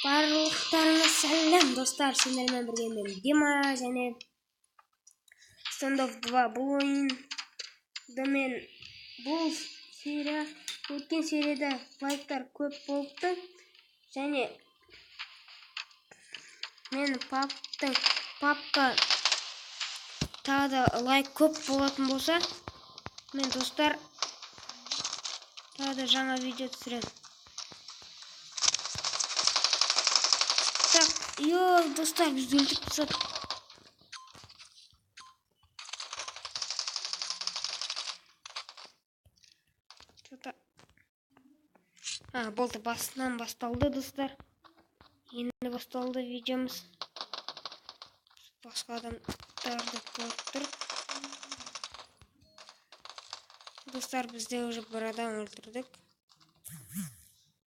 Барлықтарыңа сәлем достар, сендермен бірге мен Дима және Standoff 2 бұл ойында мен бұл өткен серияда лайктар көп болыпты және мен папка тағы да лайк көп болатын болса мен достар тағы да жаңа видео түсіремін. Так, достар, біз өлтіріп тастадық. Болды, басынан басталды достар. Енді басталды видеомыз. Басқа адамдарды көріп тұр. Достар, бізде уже бір адам өлтірдік.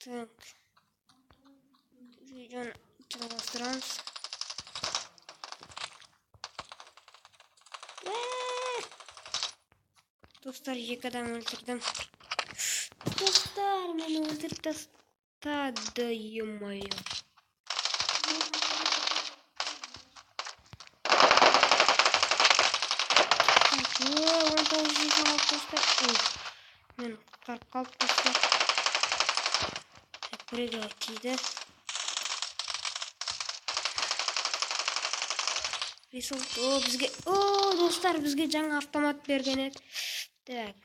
Так. Видеоны жалғастырамыз. Достар, екі адам өлтірдім. Достар, мені өлтіріп тастады, ё-моё. Мен қарып қалып достар. Біреуге тиді. Достар, бізге жаңа автомат берген еді. Так.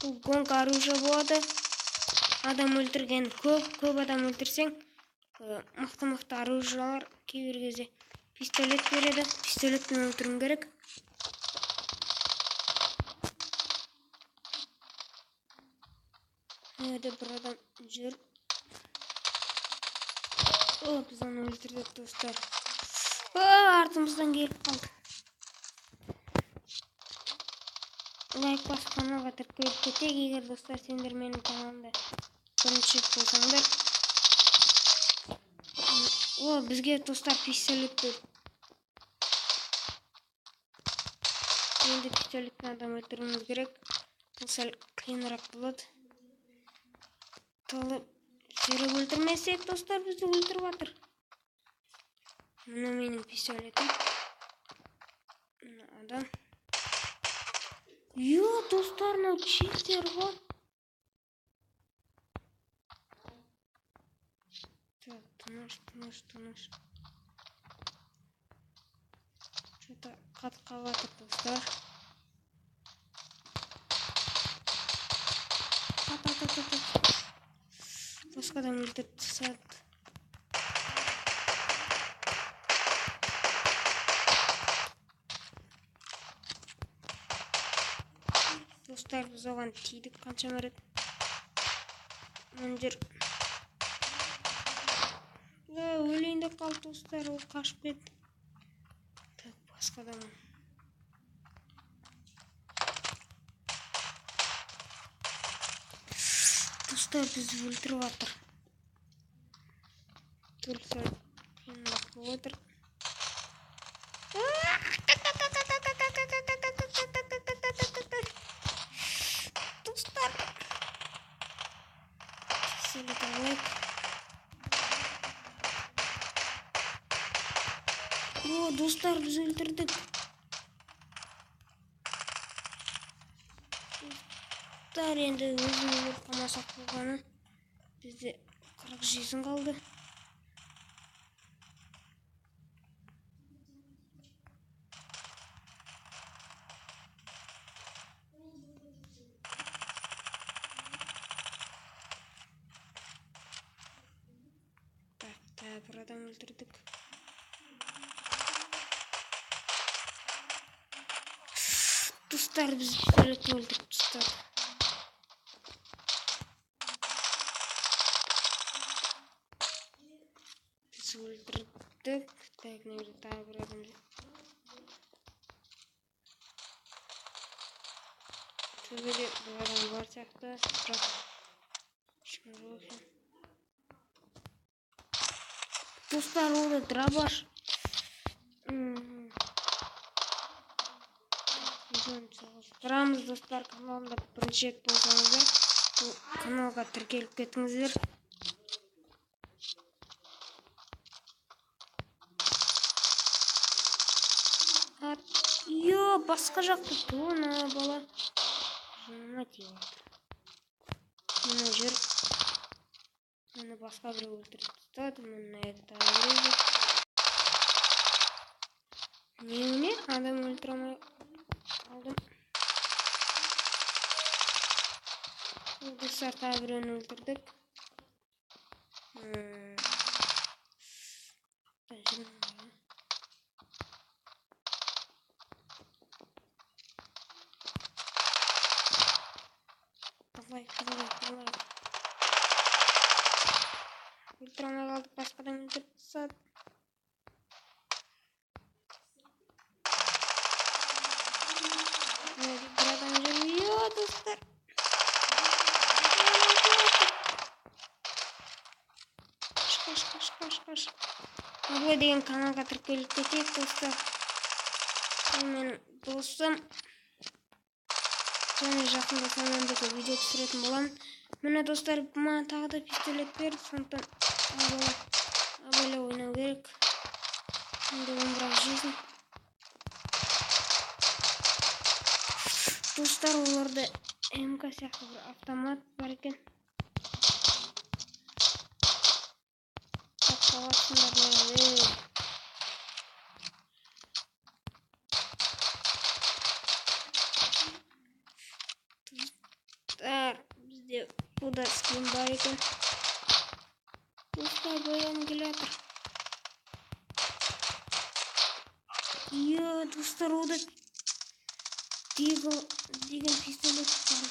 Бұл гонка оружие болады. Адам өлтірген көп адам өлтірсең, мықты оружиялар кейбір кезде пистолет береді. Пистолетпен өлтіруің керек. Өйде бір адам жүр. Біз оны өлтірдік достар. Артымыздан келіп қалды. Лайк басып каналға тіркеліп кетейік, егер достар сендер менің каналымда бірінші болсаңдар. Бізге достар пистолет берді. Енді пистолетпен адам өлтіруіміз керек. Бұл сәл қиынырақ болады. Толып жүріп өлтірмесек достар бізді өлтіріп жатыр. Мына менің пистолетім. Адам. Достар, мынау читер ғой. Так, тыныш. Что-то қатқаватыр достар. Басқадан өлтіріп тастады. Достар, біз оған тидік қанша мәрет. Мүндір. Өлейінде қалды достар, ол қашып кетті. Так, басқадан. Достар, бізді өлтіріп жатыр. Тұрса, қиындық болып отыр. Достар. Достар, біз өлтірдік. Достар, енді өзім өліп қалмасақ болғаны. Бізде 40 жизнь қалды. Так, бір адам өлтірдік. Достар, біз пистолетті өлтіріп тастадық. Біз өлтірдік. Так, негізі тағы бір адам жүр. Төбеде бір адам бар сияқты. Бірақ ешкім жоқ екен. Достар, олда дробаш. Тұрамыз достар, каналымда бірінші рет болсаңыздар, каналға тіркеліп кетіңіздер. Yo, басқа жақты туына бала. Жаныма тиіп. Мына жүр. Мені басқа бір өлтіріп тастады. Мені аякта өлтіреді. Немене? Адам өлтіре алмай алдым. Достар, тағы біреуін өлтірдік. Давай. Өлтіре алмай қалдық, басқадан өлтіріп тастады. Bir adam geliyor dostlar. Koş. Bu деген kanalga тіркеліп кетейік достар. Мен досым. Және жақында сонымен бірге видео түсіретін боламын. Міне достар, маған тағы да пистолет берді, сондықтан абайлап ойнау керек. Енді бірақ жизнь. Достар, оларда МК сияқты бір автомат бар екен. Қаласындар мені. Достар, бізде бұда скин бар екен. Достар, боян келатыр. Достар, ода деген пистолет бар.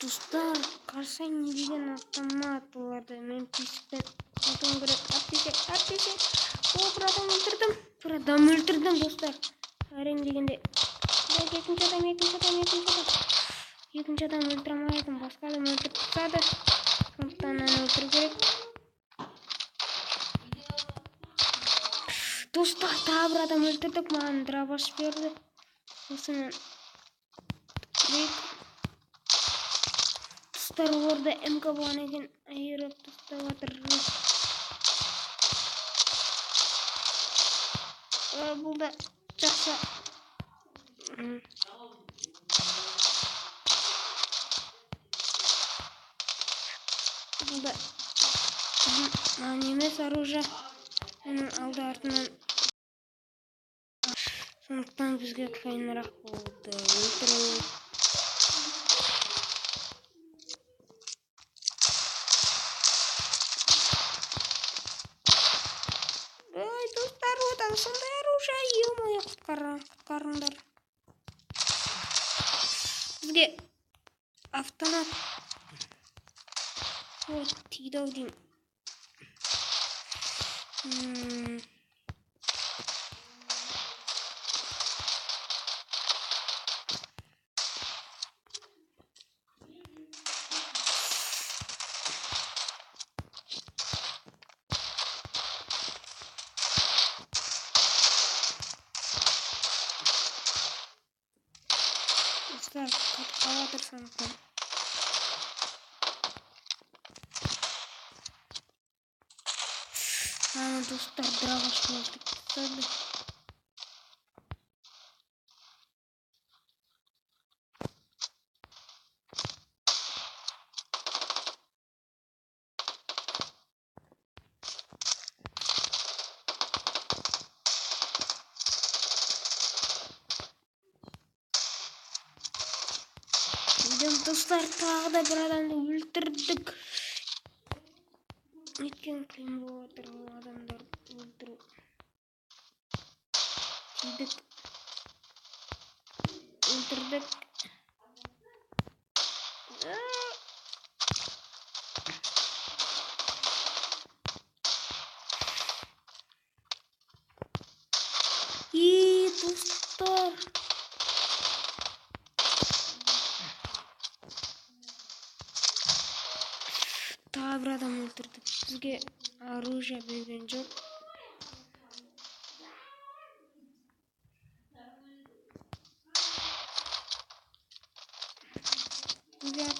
Достар, қарсай не деген автомат оларды. Мен пистолет атуым керек. Әтпесе. О, бір адам өлтірдім, достар. Әрең дегенде. Екінші адам. Екінші адам өлтіре алмайдым. Басқа адам өлтіріп тастады. Сондықтан оны өлтіру керек. Достар, тағы бір адам өлтірдік. Маған дробаш берді. Осымен достар, орда МК болған екен. Айырып тастап жатыр. Бұл да жақсы. Бұл да немес оружие. Оның алды артынан. Сондықтан бізге қиынырақ болды өлтіру. Ой, достар, одан сондай оружие. Ё-моё, құтқарыңдар. Бізге автомат. Ой, тиді-ау деймін. Dostlar, katkalatır sanırım. Dostlar, dragaş bulduk. Tabii. Dostlar, tағы да бір адамды өлтірдік. Неткен қиын болып жатыр ол адамдарды өлтіру. Тидік. Өлтірдік. Достар. Тағы бір адам өлтірдік. Бізге оружие берген жоқ.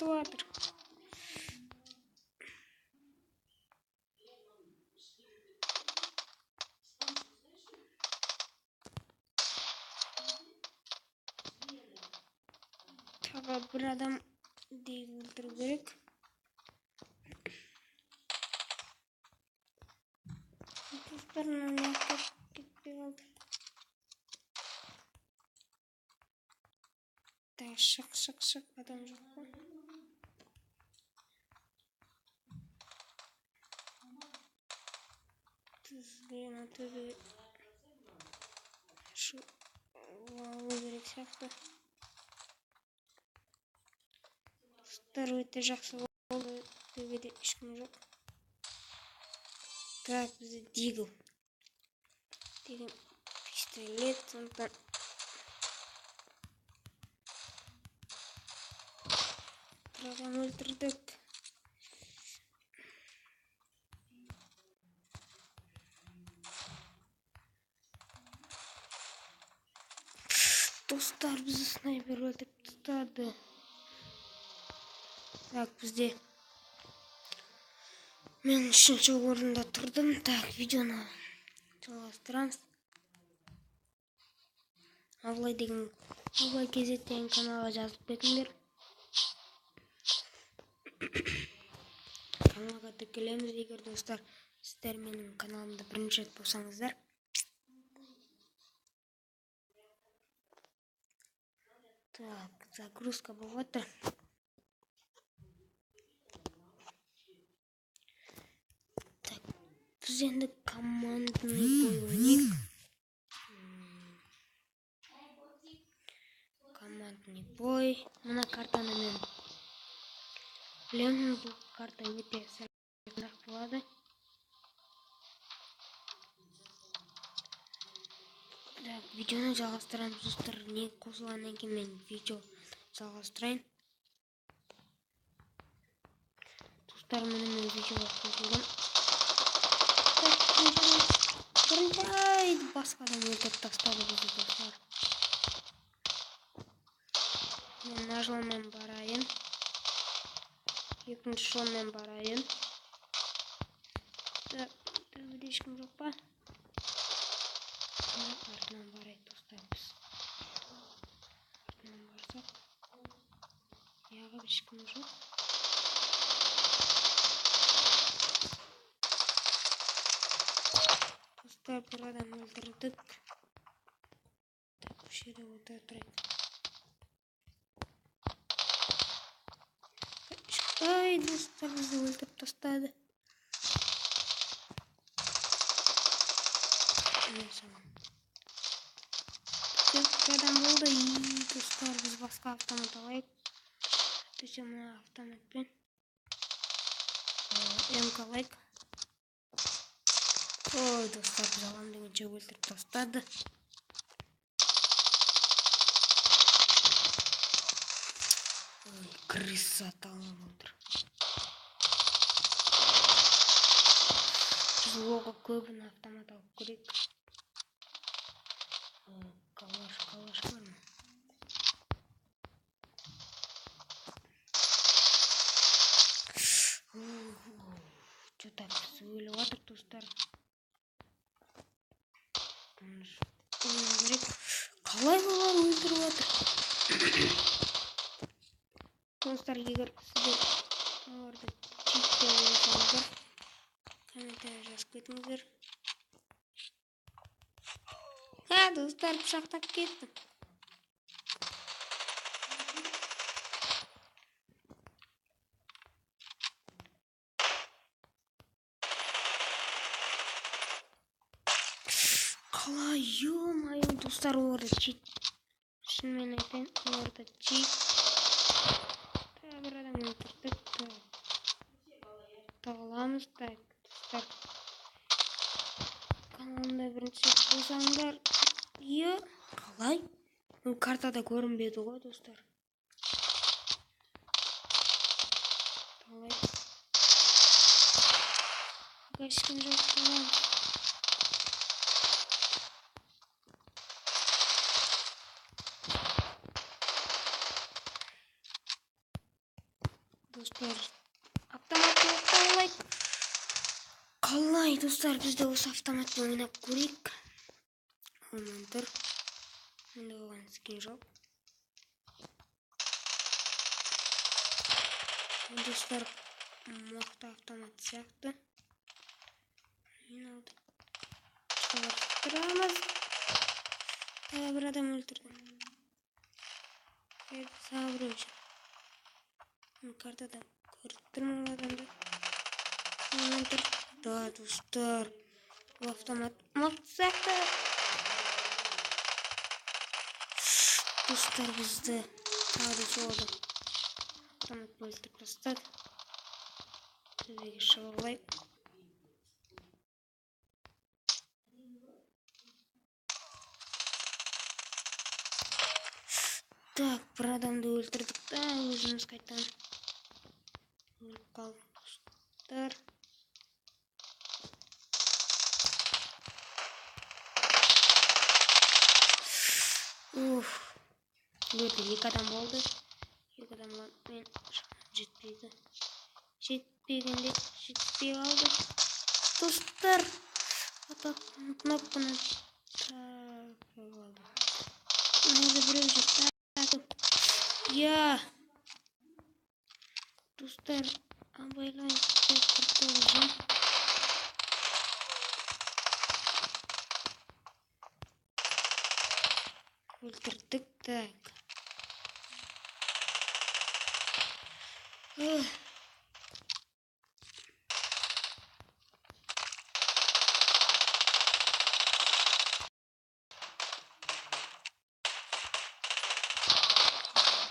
кетіп жатыр. Тағы бір адам дейін өлтіру керек. Достарынан аяқтап кетпей қалды. Шық, адам жоқ па? Тізген атөбе шу алу керек сияқты. Достар өте жақсы болды. Төбеде ешкім жоқ. Так, бізде дигл деген пистолет, сондықтан бір адам өлтірдік. Достар, бізді снайпер өлтіріп тастады. Так, бізде мен 3-ші орында тұрдым. Так, видеоны жалғастырамыз. Абылай KZ деген каналға жазып кетіңдер. Каналға тіркелеміз, егер достар сіздер менің каналымда бірінші рет болсаңыздар. Так, загрузка болып жатыр. Так, біз енді командный бой ойнайық. Командный бой. Мына картаны мен білемін, бұл карта өте сәлемдірек болады. Так, видеоны жалғастырамыз, достар. Не қосылғаннан кейін мен видео жалғастырайын. Достар, мен видеоға қосылдым. Бұрындай басқа адам өлтіріп тастады бізді, достар. Мен мына жолмен барайын. Екінші жолмен барайын. Так, төбеде ешкім жоқ па? Артынан барайық, достар, біз. Артынан барсақ. Яғы ешкім жоқ. Достар, бір адам өлтірдік. Так, осы жерде отырайық. Ай, достар, бізді өлтіріп тастады. Бір адам болды. Достар, біз басқа автомат алайық. Төсе мұна автоматпен МК алайық. Ой, достар, біз алам дегенше өлтіріп тастады. Ой, крыса аталып отыр. Біз оғы көбін автомат алып көрейік. Калаш бар ма? Что-то біз өліп жатыр, достар. Қалай олар өлтіріп жатыр? Достар, егер сіздер оларды читтеп ойласаңыздар, комментарий жазып кетіңіздер. Достар, пышақтап кеттім. Қалай, ё-моё, достар, оларды чит. Шынымен айтайын, оларды чит. Бір адам өлтірдік. Тағыламыз. Так, достар, каналымда бірінші болсаңдар. Қалай? Бұл картада көрінбеді ғой, достар. Қалай? Ешкім жоқ болған. достар. Автоматты қалай? Қалай достар, біз де осы автоматты ойнап көрейік. Онан тұр. Менде оған скин жоқ. Достар, мықты автомат сияқты. Мен алды. Шығарыстырамыз. Бір адам өлтірді. Сабыр үшін. Картада көріп тұрмын адамды. Онан тұр. Да, достар. Бұл автомат мықты сияқты. Достар, бізді тағы солды. Автомат өлтіріп тастады. Төбеге шығып алайық. Так, бір адамды өлтірдік та, өзіміз қайтан өліп қалдық достар. Өлді, екі адам болды. Екі адамға мен жетпейді. Жетпегенде жетпей қалды. Достар, кнопканы тағып алды. Мынайды біреу жетті. Я достар, абайлайын құртылжым. Өлтірдік. Так.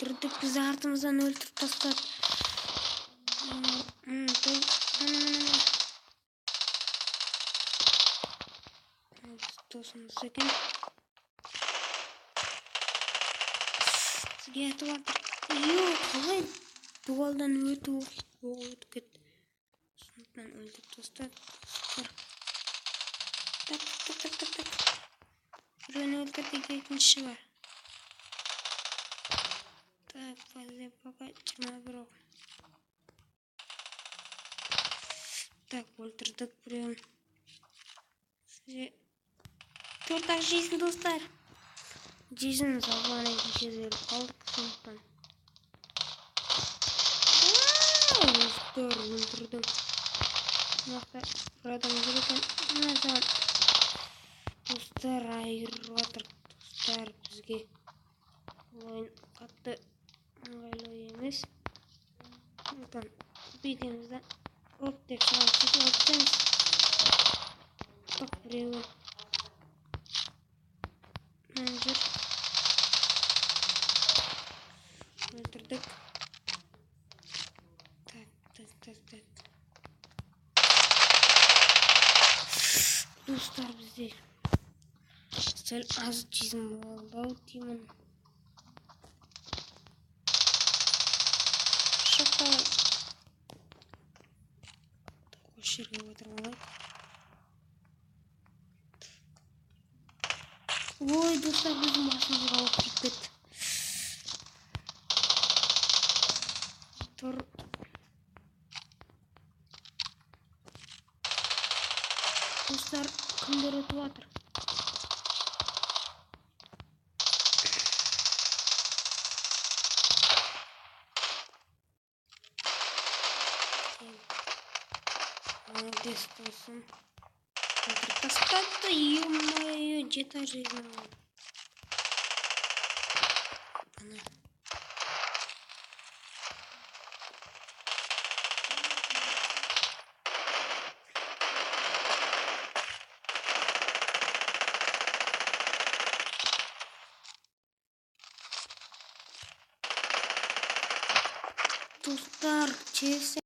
Өлтірдік, біз артымыздан өлтіріп тастады. Досымыз екен. Сізге әтіп артыр. Қалай дуалдан өтіп кетті. Сондықтан өлтіріп тастады. Так. Біреуін өлтірдік, екінші бар. Так, пока 21 оқ. Так, өлтірдік біреуін. Сізге 4-ақ жейсін достар. Жейсін салған екінші өліп қалдық. Сондықтан достар, өлтірдім. Мақта бір адам жүр екен. Достар, айырып жатыр. Достар, бізге ойын қатты ыңғайлы емес. Сондықтан бетімізді оп деп шығамыз. Сөйтіп өтеміз. Так, біреуі жүр. Өлтірдік. Так. Достар, бізде сәл аз чизм болды-ау деймін. Шоқталай. Осы жерге отырып алайық. Ой, достар, біздің басымызға алып кетті. Тұр. Достар, кімдер өтіп жатыр? Молодец, досым. Өлтіріп тастады, ё-моё, 7 жизнь. Бана. Достар, честно.